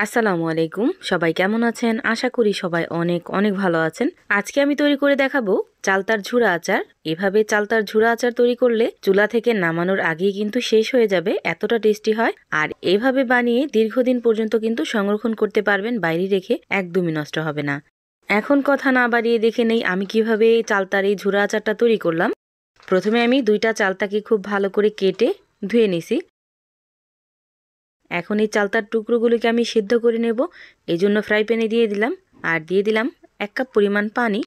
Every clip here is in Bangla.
আসসালামু আলাইকুম। সবাই কেমন আছেন? আশা করি সবাই অনেক অনেক ভালো আছেন। আজকে আমি তৈরি করে দেখাবো চালতার ঝুরা আচার। এভাবে চালতার ঝুরা আচার তৈরি করলে চুলা থেকে নামানোর আগেই কিন্তু শেষ হয়ে যাবে, এতটা টেস্টি হয়। আর এভাবে বানিয়ে দীর্ঘদিন পর্যন্ত কিন্তু সংরক্ষণ করতে পারবেন, বাইরে রেখে একদমই নষ্ট হবে না। এখন কথা না বাড়িয়ে দেখে নেই আমি কিভাবে চালতার এই ঝুরা আচারটা তৈরি করলাম। প্রথমে আমি 2টা চালতাকে খুব ভালো করে কেটে ধুয়ে নিছি। এখন এই চালতার টুকরোগুলোকে আমি সিদ্ধ করে নেব। এই জন্য ফ্রাই প্যানে দিয়ে দিলাম, আর দিয়ে দিলাম 1 কাপ পরিমাণ পানি।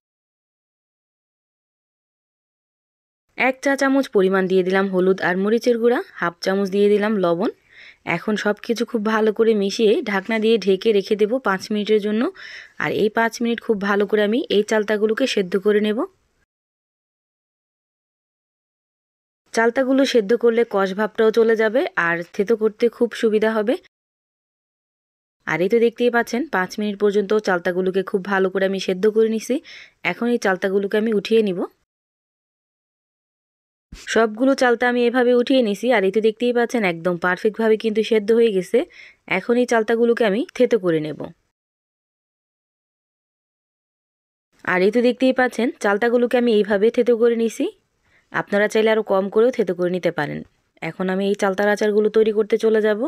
1 চা চামচ পরিমাণ দিয়ে দিলাম হলুদ আর মরিচের গুঁড়া, 1/2 চামচ দিয়ে দিলাম লবণ। এখন সব কিছু খুব ভালো করে মিশিয়ে ঢাকনা দিয়ে ঢেকে রেখে দেব 5 মিনিটের জন্য। আর এই 5 মিনিট খুব ভালো করে আমি এই চালতাগুলোকে সেদ্ধ করে নেব। চালতাগুলো সেদ্ধ করলে কষ ভাবটাও চলে যাবে আর থেতো করতে খুব সুবিধা হবে। আর এই তো দেখতেই পাচ্ছেন 5 মিনিট পর্যন্ত চালতাগুলোকে খুব ভালো করে আমি সেদ্ধ করে নিছি। এখন এই চালতাগুলোকে আমি উঠিয়ে নিব। সবগুলো চালতা আমি এভাবে উঠিয়ে নিছি। আর এই তো দেখতেই পাচ্ছেন একদম পারফেক্টভাবে কিন্তু সেদ্ধ হয়ে গেছে। এখন এই চালতাগুলোকে আমি থেতো করে নেব। আর এই তো দেখতেই পাচ্ছেন চালতাগুলোকে আমি এইভাবে থেতো করে নিছি। আপনারা চাইলে আরও কম করেও থেতো করে নিতে পারেন। এখন আমি এই চালতার আচারগুলো তৈরি করতে চলে যাব।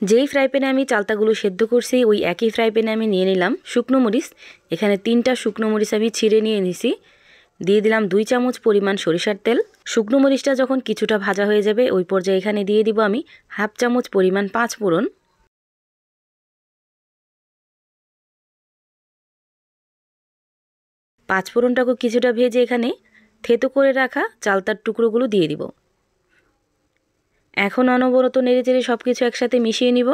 যেই ফ্রাই প্যানে আমি চালতাগুলো সেদ্ধ করছি ওই একই ফ্রাই প্যানে আমি নিয়ে নিলাম শুকনো মরিচ। এখানে 3টা শুকনো মরিচ আমি ছিঁড়ে নিয়ে নিছি। দিয়ে দিলাম 2 চামচ পরিমাণ সরিষার তেল। শুকনো মরিচটা যখন কিছুটা ভাজা হয়ে যাবে ওই পর্যায়ে এখানে দিয়ে দিব আমি 1/2 চামচ পরিমাণ 5 ফোড়ন। পাঁচফোড়নটাকে কিছুটা ভেজে এখানে থেতো করে রাখা চালতার টুকরোগুলো দিয়ে দিব। এখন অনবরত নেড়েচেড়ে সব কিছু একসাথে মিশিয়ে নিব।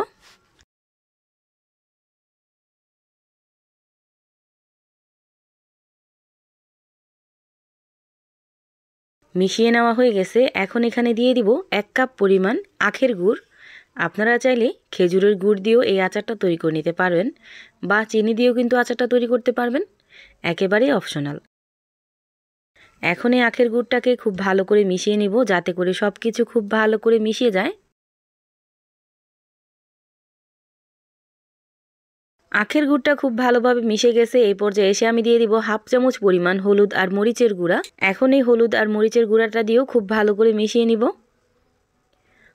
মিশিয়ে নেওয়া হয়ে গেছে। এখন এখানে দিয়ে দিব 1 কাপ পরিমাণ আখের গুড়। আপনারা চাইলে খেজুরের গুড় দিয়েও এই আচারটা তৈরি করে নিতে পারবেন, বা চিনি দিয়েও কিন্তু আচারটা তৈরি করতে পারবেন, একেবারেই অপশনাল। এখন এই আখের গুড়টাকে খুব ভালো করে মিশিয়ে নিব, যাতে করে সব কিছু খুব ভালো করে মিশিয়ে যায়। আখের গুড়টা খুব ভালোভাবে মিশে গেছে। এই পর্যায়ে এসে আমি দিয়ে দিব 1/2 চামচ পরিমাণ হলুদ আর মরিচের গুঁড়া। এখন এই হলুদ আর মরিচের গুঁড়াটা দিয়েও খুব ভালো করে মিশিয়ে নিব।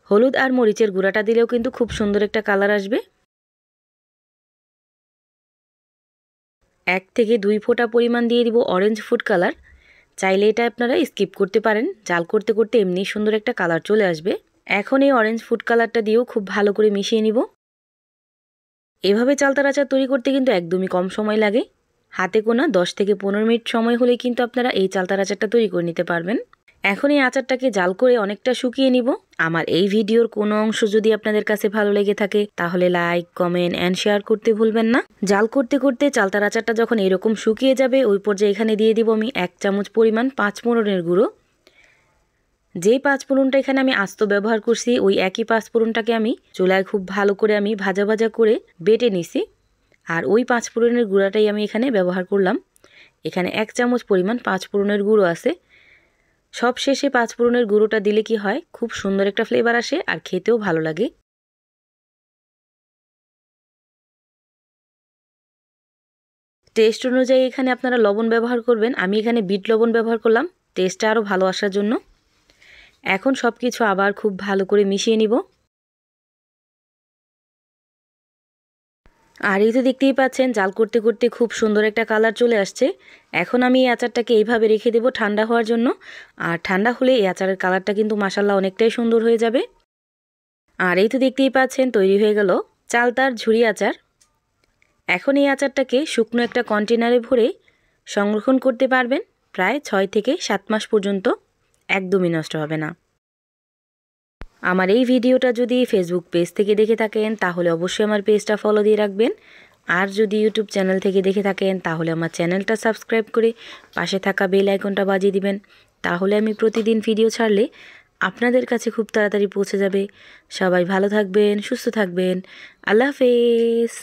হলুদ আর মরিচের গুঁড়াটা দিলেও কিন্তু খুব সুন্দর একটা কালার আসবে। 1 থেকে 2 ফোঁটা পরিমাণ দিয়ে দিব অরেঞ্জ ফুড কালার। চাইলে এটা আপনারা স্কিপ করতে পারেন, জাল করতে করতে এমনি সুন্দর একটা কালার চলে আসবে। এখন এই অরেঞ্জ ফুড কালারটা দিয়েও খুব ভালো করে মিশিয়ে নিব। এভাবে চালতার আচার তৈরি করতে কিন্তু একদমই কম সময় লাগে। হাতে গোনা 10 থেকে 15 মিনিট সময় হলেই কিন্তু আপনারা এই চালতার আচারটা তৈরি করে নিতে পারবেন। এখন এই আচারটাকে জাল করে অনেকটা শুকিয়ে নিব। আমার এই ভিডিওর কোনো অংশ যদি আপনাদের কাছে ভালো লেগে থাকে তাহলে লাইক, কমেন্ট অ্যান্ড শেয়ার করতে ভুলবেন না। জাল করতে করতে চালতার আচারটা যখন এরকম শুকিয়ে যাবে ওই পর্যায়ে এখানে দিয়ে দিব আমি 1 চামচ পরিমাণ 5 ফোড়নের গুঁড়ো। যেই 5 ফোড়নটা এখানে আমি আস্ত ব্যবহার করছি ওই একই 5 ফোড়নটাকে আমি চুলায় খুব ভালো করে আমি ভাজা ভাজা করে বেটে নিছি। আর ওই 5 ফোড়নের গুঁড়াটাই আমি এখানে ব্যবহার করলাম। এখানে 1 চামচ পরিমাণ 5 ফোড়নের গুঁড়ো আছে। সব শেষে 5 ফোড়নের গুঁড়োটা দিলে কি হয়, খুব সুন্দর একটা ফ্লেভার আসে আর খেতেও ভালো লাগে। টেস্ট অনুযায়ী এখানে আপনারা লবণ ব্যবহার করবেন। আমি এখানে বিট লবণ ব্যবহার করলাম টেস্টটা আরও ভালো আসার জন্য। এখন সব কিছু আবার খুব ভালো করে মিশিয়ে নিব। আর এই তো দেখতেই পাচ্ছেন জাল করতে করতে খুব সুন্দর একটা কালার চলে আসছে। এখন আমি এই আচারটাকে এইভাবে রেখে দেব ঠান্ডা হওয়ার জন্য। আর ঠান্ডা হলে এই আচারের কালারটা কিন্তু মাশাআল্লাহ অনেকটাই সুন্দর হয়ে যাবে। আর এই তো দেখতেই পাচ্ছেন তৈরি হয়ে গেল চালতার ঝুরি আচার। এখন এই আচারটাকে শুকনো একটা কন্টেনারে ভরে সংরক্ষণ করতে পারবেন প্রায় 6 থেকে 7 মাস পর্যন্ত, একদমই নষ্ট হবে না। আমার এই ভিডিওটা যদি ফেসবুক পেজ থেকে দেখে থাকেন তাহলে অবশ্যই আমার পেজটা ফলো দিয়ে রাখবেন। আর যদি ইউটিউব চ্যানেল থেকে দেখে থাকেন তাহলে আমার চ্যানেলটা সাবস্ক্রাইব করে পাশে থাকা বেল আইকনটা বাজিয়ে দিবেন। তাহলে আমি প্রতিদিন ভিডিও ছাড়লে আপনাদের কাছে খুব তাড়াতাড়ি পৌঁছে যাবে। সবাই ভালো থাকবেন, সুস্থ থাকবেন। আল্লাহ হাফেজ।